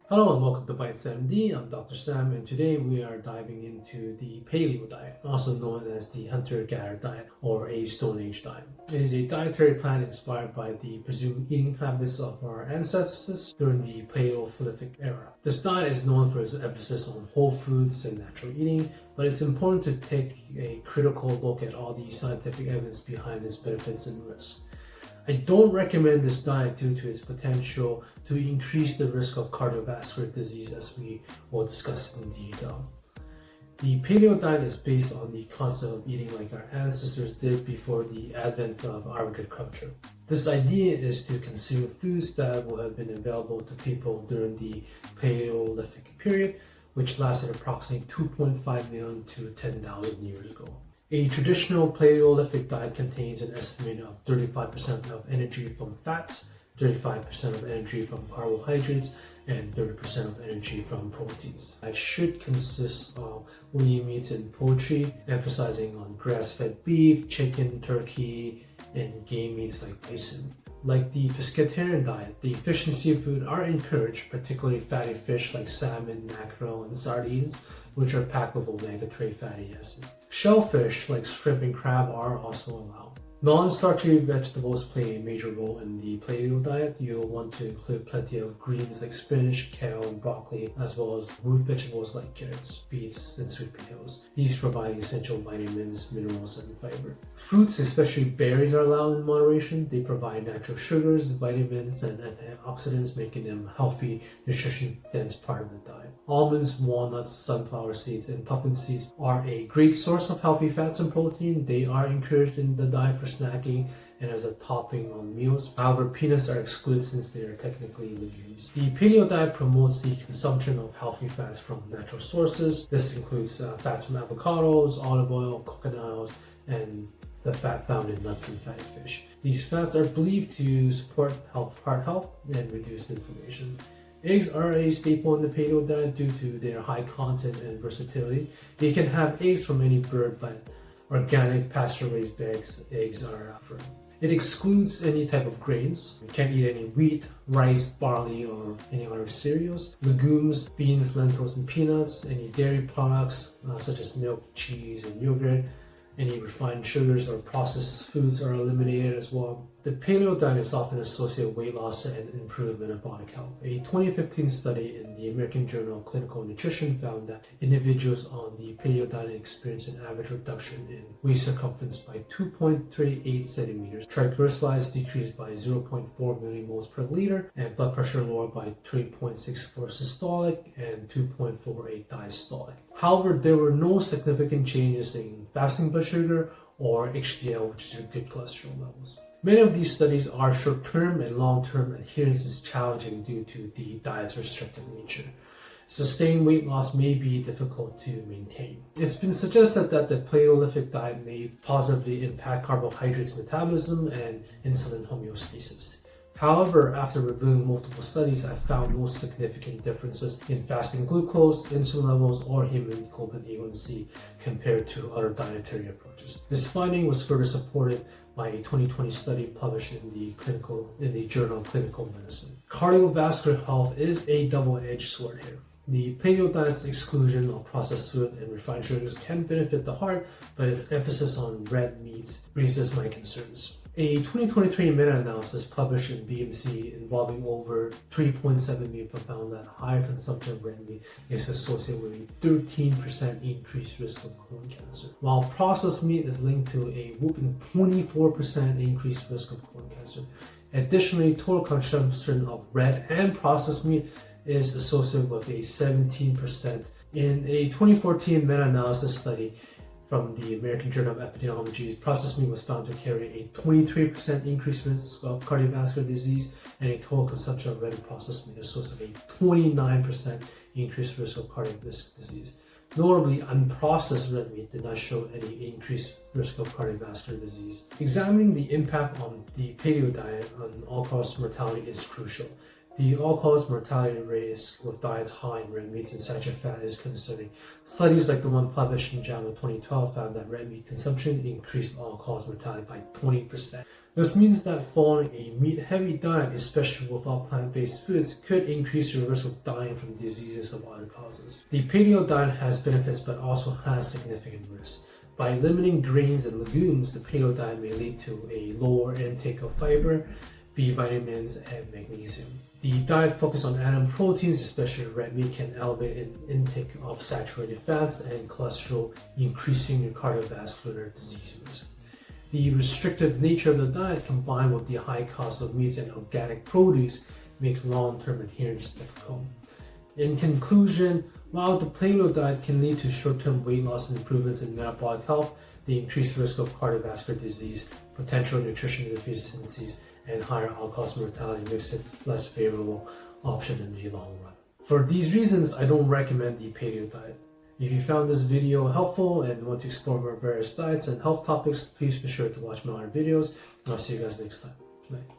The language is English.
Hello and welcome to Bites MD. I'm Dr. Sam, and today we are diving into the Paleo Diet, also known as the Hunter-Gatherer Diet or a Stone Age diet. It is a dietary plan inspired by the presumed eating habits of our ancestors during the Paleolithic era. This diet is known for its emphasis on whole foods and natural eating, but it's important to take a critical look at all the scientific evidence behind its benefits and risks. I don't recommend this diet due to its potential to increase the risk of cardiovascular disease, as we will discuss in detail. The paleo diet is based on the concept of eating like our ancestors did before the advent of agriculture. This idea is to consume foods that would have been available to people during the Paleolithic period, which lasted approximately 2.5 million to 10,000 years ago. A traditional Paleolithic diet contains an estimate of 35% of energy from fats, 35% of energy from carbohydrates, and 30% of energy from proteins. It should consist of lean meats and poultry, emphasizing on grass-fed beef, chicken, turkey, and game meats like bison. Like the pescatarian diet, the efficiency of food are encouraged, particularly fatty fish like salmon, mackerel, and sardines, which are packed with omega-3 fatty acids. Shellfish like shrimp and crab are also allowed. Non-starchy vegetables play a major role in the paleo diet. You'll want to include plenty of greens like spinach, kale, and broccoli, as well as root vegetables like carrots, beets, and sweet potatoes. These provide essential vitamins, minerals, and fiber. Fruits, especially berries, are allowed in moderation. They provide natural sugars, vitamins, and antioxidants, making them a healthy, nutrition-dense part of the diet. Almonds, walnuts, sunflower seeds, and pumpkin seeds are a great source of healthy fats and protein. They are encouraged in the diet for snacking and as a topping on meals. However, peanuts are excluded since they are technically legumes. The paleo diet promotes the consumption of healthy fats from natural sources. This includes fats from avocados, olive oil, coconut oils, and the fat found in nuts and fatty fish. These fats are believed to support heart health and reduce inflammation. Eggs are a staple in the paleo diet due to their high content and versatility. You can have eggs from any bird, but organic pasture-raised eggs are preferred. It excludes any type of grains. You can't eat any wheat, rice, barley, or any other cereals. Legumes, beans, lentils, and peanuts. Any dairy products such as milk, cheese, and yogurt. Any refined sugars or processed foods are eliminated as well. The paleo diet is often associated with weight loss and improved metabolic health. A 2015 study in the American Journal of Clinical Nutrition found that individuals on the paleo diet experienced an average reduction in waist circumference by 2.38 centimeters, triglycerides decreased by 0.4 millimoles per liter, and blood pressure lowered by 3.64 systolic and 2.48 diastolic. However, there were no significant changes in fasting blood sugar or HDL, which is your good cholesterol levels. Many of these studies are short-term, and long-term adherence is challenging due to the diet's restrictive nature. Sustained weight loss may be difficult to maintain. It's been suggested that the Paleolithic diet may positively impact carbohydrates metabolism and insulin homeostasis. However, after reviewing multiple studies, I found no significant differences in fasting glucose, insulin levels, or hemoglobin A1C compared to other dietary approaches. This finding was further supported by a 2020 study published in the Journal of Clinical Medicine. Cardiovascular health is a double-edged sword here. The paleo diet's exclusion of processed food and refined sugars can benefit the heart, but its emphasis on red meats raises my concerns. A 2023 meta-analysis published in BMC involving over 3.7 million people found that higher consumption of red meat is associated with a 13% increased risk of colon cancer, while processed meat is linked to a whopping 24% increased risk of colon cancer. Additionally, total consumption of red and processed meat is associated with a 17%. In a 2014 meta-analysis study from the American Journal of Epidemiology, processed meat was found to carry a 23% increased risk of cardiovascular disease, and a total consumption of red and processed meat associated with a 29% increased risk of cardiovascular disease. Notably, unprocessed red meat did not show any increased risk of cardiovascular disease. Examining the impact on the paleo diet on all-cause mortality is crucial. The all-cause mortality risk with diets high in red meats and saturated fat is concerning. Studies like the one published in JAMA 2012 found that red meat consumption increased all-cause mortality by 20%. This means that following a meat-heavy diet, especially without plant-based foods, could increase your risk of dying from diseases of other causes. The paleo diet has benefits but also has significant risks. By limiting grains and legumes, the paleo diet may lead to a lower intake of fiber, B vitamins, and magnesium. The diet focused on animal proteins, especially red meat, can elevate an intake of saturated fats and cholesterol, increasing your cardiovascular disease risk. The restricted nature of the diet combined with the high cost of meats and organic produce makes long-term adherence difficult. In conclusion, while the paleo diet can lead to short-term weight loss and improvements in metabolic health, the increased risk of cardiovascular disease, potential nutrition deficiencies, and higher all-cause mortality makes it a less favorable option in the long run. For these reasons, I don't recommend the paleo diet. If you found this video helpful and want to explore more various diets and health topics, please be sure to watch my other videos, and I'll see you guys next time. Bye.